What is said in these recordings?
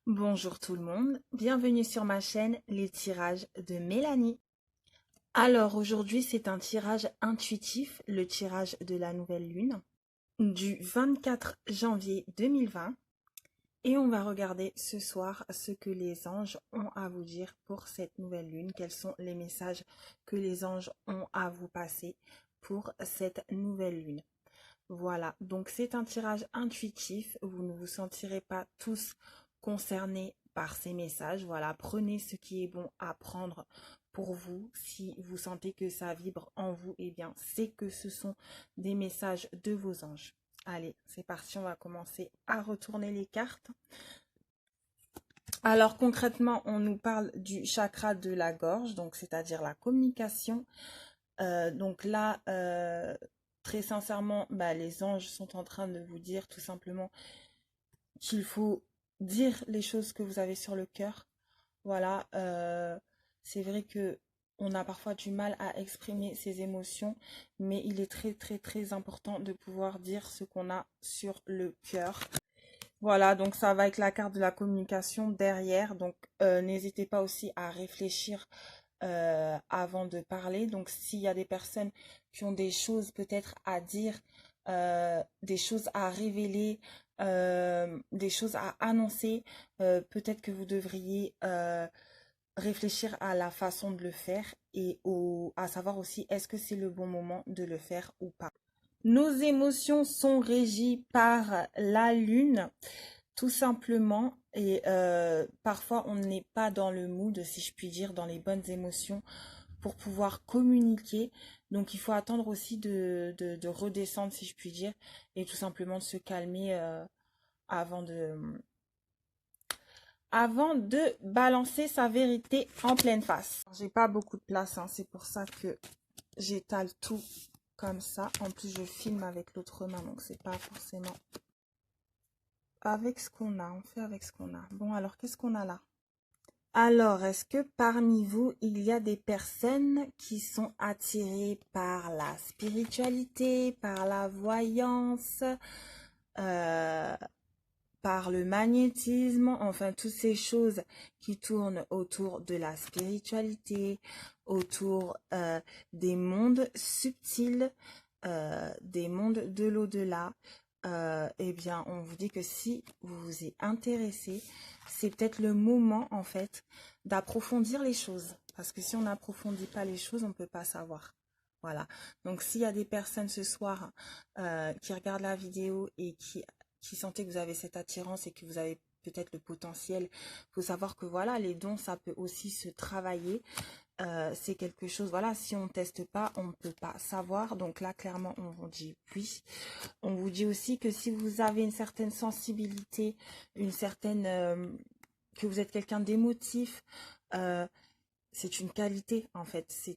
Bonjour tout le monde, bienvenue sur ma chaîne Les tirages de Mélanie. Alors aujourd'hui c'est un tirage intuitif, le tirage de la nouvelle lune du 24 janvier 2020 et on va regarder ce soir ce que les anges ont à vous dire pour cette nouvelle lune, quels sont les messages que les anges ont à vous passer pour cette nouvelle lune. Voilà, donc c'est un tirage intuitif, vous ne vous sentirez pas tous concernés par ces messages. Voilà, prenez ce qui est bon à prendre pour vous. Si vous sentez que ça vibre en vous, eh bien, c'est que ce sont des messages de vos anges. Allez, c'est parti, on va commencer à retourner les cartes. Alors concrètement, on nous parle du chakra de la gorge, donc c'est-à-dire la communication. Donc là, très sincèrement, les anges sont en train de vous dire tout simplement qu'il faut dire les choses que vous avez sur le cœur. Voilà, c'est vrai que on a parfois du mal à exprimer ses émotions, mais il est très très très important de pouvoir dire ce qu'on a sur le cœur. Voilà, donc ça va avec la carte de la communication derrière. Donc n'hésitez pas aussi à réfléchir avant de parler. Donc s'il y a des personnes qui ont des choses peut-être à dire, des choses à révéler, des choses à annoncer, peut-être que vous devriez réfléchir à la façon de le faire et à savoir aussi est-ce que c'est le bon moment de le faire ou pas. Nos émotions sont régies par la lune, tout simplement, et parfois on n'est pas dans le mood, si je puis dire, dans les bonnes émotions pour pouvoir communiquer. Donc il faut attendre aussi de redescendre, si je puis dire, et tout simplement de se calmer avant de balancer sa vérité en pleine face. J'ai pas beaucoup de place, hein, c'est pour ça que j'étale tout comme ça. En plus, je filme avec l'autre main, donc c'est pas forcément avec ce qu'on a. On fait avec ce qu'on a. Bon, alors, qu'est-ce qu'on a là? Alors, est-ce que parmi vous, il y a des personnes qui sont attirées par la spiritualité, par la voyance, euh, par le magnétisme, enfin, toutes ces choses qui tournent autour de la spiritualité, autour des mondes subtils, des mondes de l'au-delà, eh bien, on vous dit que si vous vous y intéressez, c'est peut-être le moment, en fait, d'approfondir les choses. Parce que si on n'approfondit pas les choses, on ne peut pas savoir. Voilà. Donc, s'il y a des personnes ce soir qui regardent la vidéo et qui sentez que vous avez cette attirance et que vous avez peut-être le potentiel, il faut savoir que voilà, les dons, ça peut aussi se travailler. C'est quelque chose, voilà, si on ne teste pas, on ne peut pas savoir. Donc là, clairement, on vous dit oui. On vous dit aussi que si vous avez une certaine sensibilité, une certaine... que vous êtes quelqu'un d'émotif, euh, c'est une qualité, en fait. C'est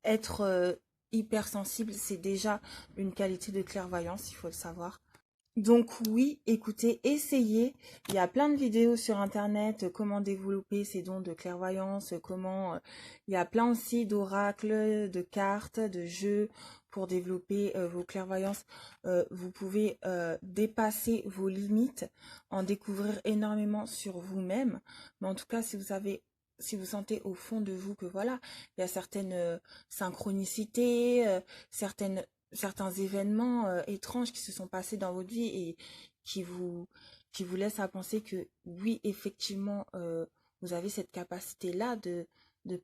être hypersensible, c'est déjà une qualité de clairvoyance, il faut le savoir. Donc oui, écoutez, essayez. Il y a plein de vidéos sur Internet, comment développer ses dons de clairvoyance, comment... il y a plein aussi d'oracles, de cartes, de jeux pour développer vos clairvoyances. Vous pouvez dépasser vos limites, en découvrir énormément sur vous-même. Mais en tout cas, si vous sentez au fond de vous que voilà, il y a certaines synchronicités, certains événements étranges qui se sont passés dans votre vie et qui vous, qui vous laissent à penser que oui, effectivement, vous avez cette capacité-là de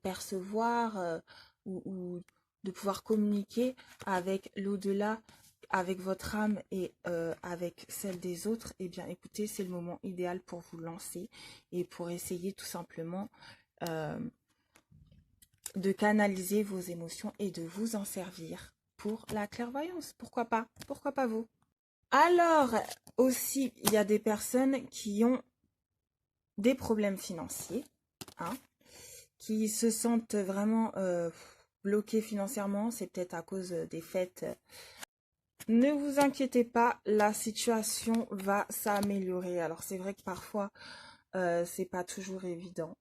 percevoir ou de pouvoir communiquer avec l'au-delà, avec votre âme et avec celle des autres, eh bien écoutez, c'est le moment idéal pour vous lancer et pour essayer tout simplement euh, de canaliser vos émotions et de vous en servir pour la clairvoyance. Pourquoi pas? Pourquoi pas vous? Alors, aussi, il y a des personnes qui ont des problèmes financiers, hein, qui se sentent vraiment bloquées financièrement. C'est peut-être à cause des fêtes. Ne vous inquiétez pas, la situation va s'améliorer. Alors, c'est vrai que parfois, c'est pas toujours évident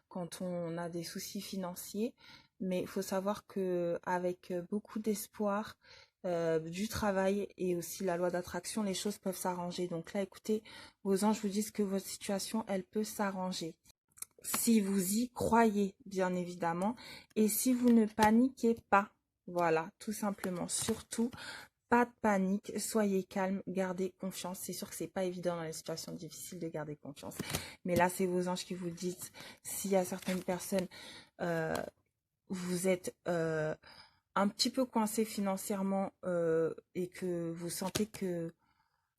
quand on a des soucis financiers, mais il faut savoir que avec beaucoup d'espoir, du travail et aussi la loi d'attraction, les choses peuvent s'arranger. Donc là, écoutez, vos anges vous disent que votre situation, elle peut s'arranger. Si vous y croyez, bien évidemment, et si vous ne paniquez pas. Voilà, tout simplement. Surtout, pas de panique, soyez calme, gardez confiance. C'est sûr que c'est pas évident dans les situations difficiles de garder confiance. Mais là, c'est vos anges qui vous le disent. S'il y a certaines personnes, vous êtes un petit peu coincé financièrement et que vous sentez que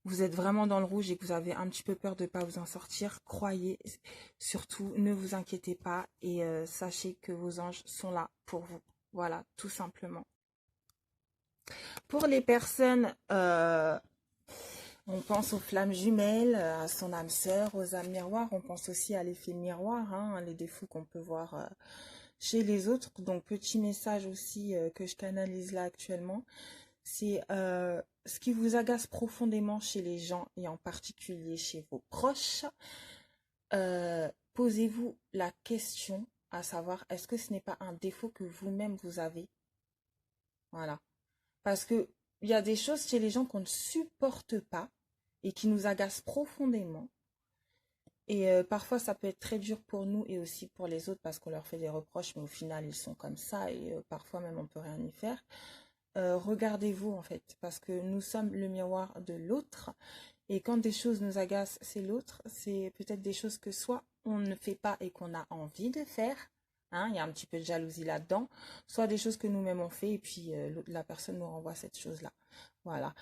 vous êtes vraiment dans le rouge et que vous avez un petit peu peur de ne pas vous en sortir, croyez, surtout, ne vous inquiétez pas et sachez que vos anges sont là pour vous. Voilà, tout simplement. Pour les personnes, on pense aux flammes jumelles, à son âme sœur, aux âmes miroirs. On pense aussi à l'effet miroir, hein, les défauts qu'on peut voir chez les autres. Donc, petit message aussi que je canalise là actuellement. C'est ce qui vous agace profondément chez les gens et en particulier chez vos proches. Posez-vous la question à savoir, est-ce que ce n'est pas un défaut que vous-même vous avez? Voilà. Parce que il y a des choses chez les gens qu'on ne supporte pas et qui nous agacent profondément. Et parfois, ça peut être très dur pour nous et aussi pour les autres parce qu'on leur fait des reproches, mais au final, ils sont comme ça et parfois même, on peut rien y faire. Regardez-vous en fait, parce que nous sommes le miroir de l'autre. Et quand des choses nous agacent, c'est l'autre. C'est peut-être des choses que soit on ne fait pas et qu'on a envie de faire. Hein, il y a un petit peu de jalousie là-dedans. Soit des choses que nous-mêmes on fait et puis la personne nous renvoie cette chose-là. Voilà.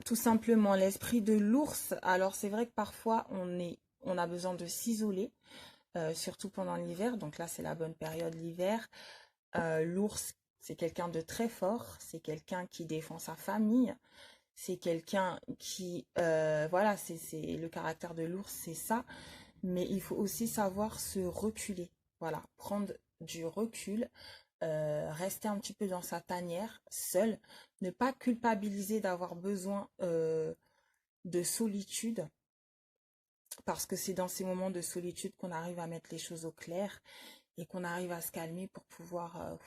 Tout simplement, l'esprit de l'ours. Alors c'est vrai que parfois on a besoin de s'isoler, surtout pendant l'hiver. Donc là, c'est la bonne période, l'hiver. L'ours, c'est quelqu'un de très fort. C'est quelqu'un qui défend sa famille. C'est quelqu'un qui, voilà, c'est le caractère de l'ours, c'est ça. Mais il faut aussi savoir se reculer. Voilà, prendre du recul, rester un petit peu dans sa tanière, seul, ne pas culpabiliser d'avoir besoin de solitude, parce que c'est dans ces moments de solitude qu'on arrive à mettre les choses au clair et qu'on arrive à se calmer pour pouvoir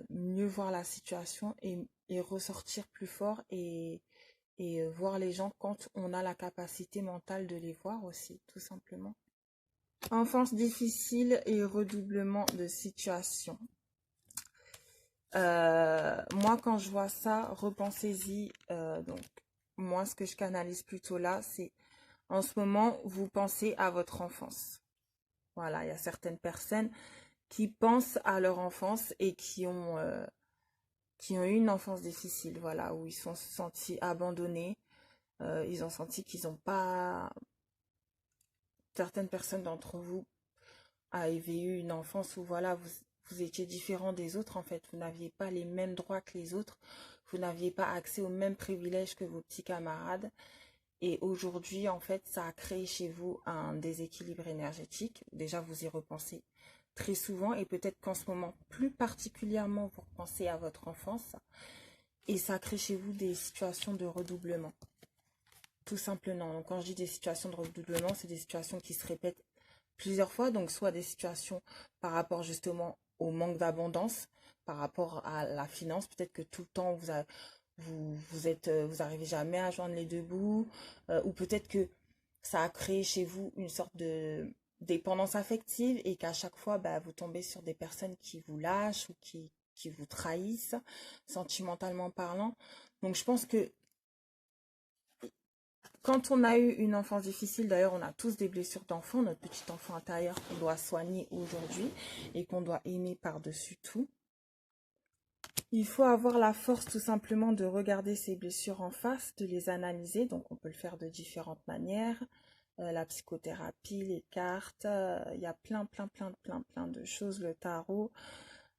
mieux voir la situation et ressortir plus fort et voir les gens quand on a la capacité mentale de les voir aussi, tout simplement. Enfance difficile et redoublement de situation. Moi, quand je vois ça, repensez-y. Donc, moi, ce que je canalise plutôt là, c'est en ce moment, vous pensez à votre enfance. Voilà, il y a certaines personnes qui pensent à leur enfance et qui ont eu une enfance difficile, voilà, où ils se sont sentis abandonnés. Ils ont senti qu'ils n'ont pas... Certaines personnes d'entre vous avaient eu une enfance où, voilà, vous étiez différent des autres, en fait. Vous n'aviez pas les mêmes droits que les autres. Vous n'aviez pas accès aux mêmes privilèges que vos petits camarades. Et aujourd'hui, en fait, ça a créé chez vous un déséquilibre énergétique. Déjà, vous y repensez très souvent et peut-être qu'en ce moment, plus particulièrement, vous repensez à votre enfance. Et ça crée chez vous des situations de redoublement. Tout simplement. Donc, quand je dis des situations de redoublement, c'est des situations qui se répètent plusieurs fois. Donc, soit des situations par rapport justement au manque d'abondance, par rapport à la finance. Peut-être que tout le temps, vous arrivez jamais à joindre les deux bouts. Ou peut-être que ça a créé chez vous une sorte de dépendance affective et qu'à chaque fois, bah, vous tombez sur des personnes qui vous lâchent ou qui vous trahissent, sentimentalement parlant. Donc, je pense que quand on a eu une enfance difficile, d'ailleurs, on a tous des blessures d'enfant, notre petit enfant intérieur qu'on doit soigner aujourd'hui et qu'on doit aimer par-dessus tout. Il faut avoir la force tout simplement de regarder ces blessures en face, de les analyser. Donc, on peut le faire de différentes manières. La psychothérapie, les cartes, il y a plein de choses, le tarot.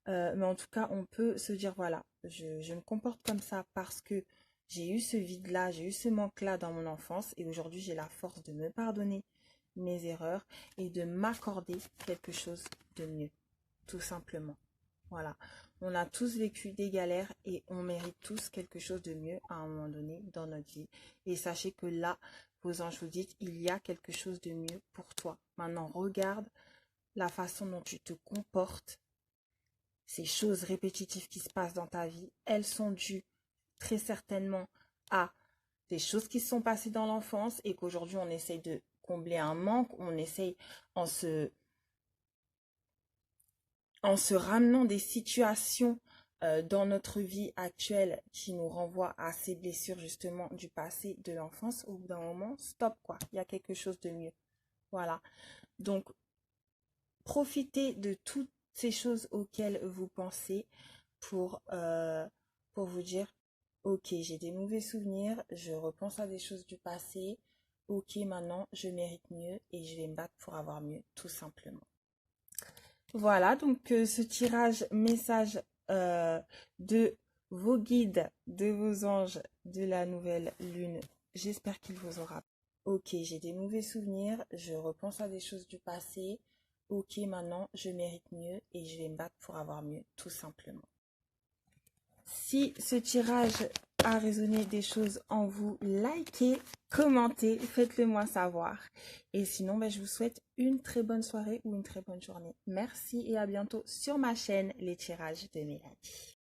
Mais en tout cas, on peut se dire, voilà, je me comporte comme ça parce que j'ai eu ce vide-là, j'ai eu ce manque-là dans mon enfance et aujourd'hui, j'ai la force de me pardonner mes erreurs et de m'accorder quelque chose de mieux, tout simplement. Voilà, on a tous vécu des galères et on mérite tous quelque chose de mieux à un moment donné dans notre vie. Et sachez que là, vos anges vous disent, il y a quelque chose de mieux pour toi. Maintenant, regarde la façon dont tu te comportes ces choses répétitives qui se passent dans ta vie, elles sont dues très certainement à des choses qui se sont passées dans l'enfance et qu'aujourd'hui on essaye de combler un manque, on essaye en se ramenant des situations dans notre vie actuelle qui nous renvoient à ces blessures justement du passé, de l'enfance. Au bout d'un moment, stop quoi, il y a quelque chose de mieux. Voilà. Donc, profitez de toutes ces choses auxquelles vous pensez pour vous dire, ok, j'ai des mauvais souvenirs, je repense à des choses du passé, ok, maintenant je mérite mieux et je vais me battre pour avoir mieux, tout simplement. Voilà, donc ce tirage message de vos guides, de vos anges de la nouvelle lune, j'espère qu'il vous aura. Ok, j'ai des mauvais souvenirs, je repense à des choses du passé. Ok, maintenant je mérite mieux et je vais me battre pour avoir mieux, tout simplement. Si ce tirage a résonné des choses en vous, likez, commentez, faites-le moi savoir. Et sinon, je vous souhaite une très bonne soirée ou une très bonne journée. Merci et à bientôt sur ma chaîne Les Tirages de Mélanie.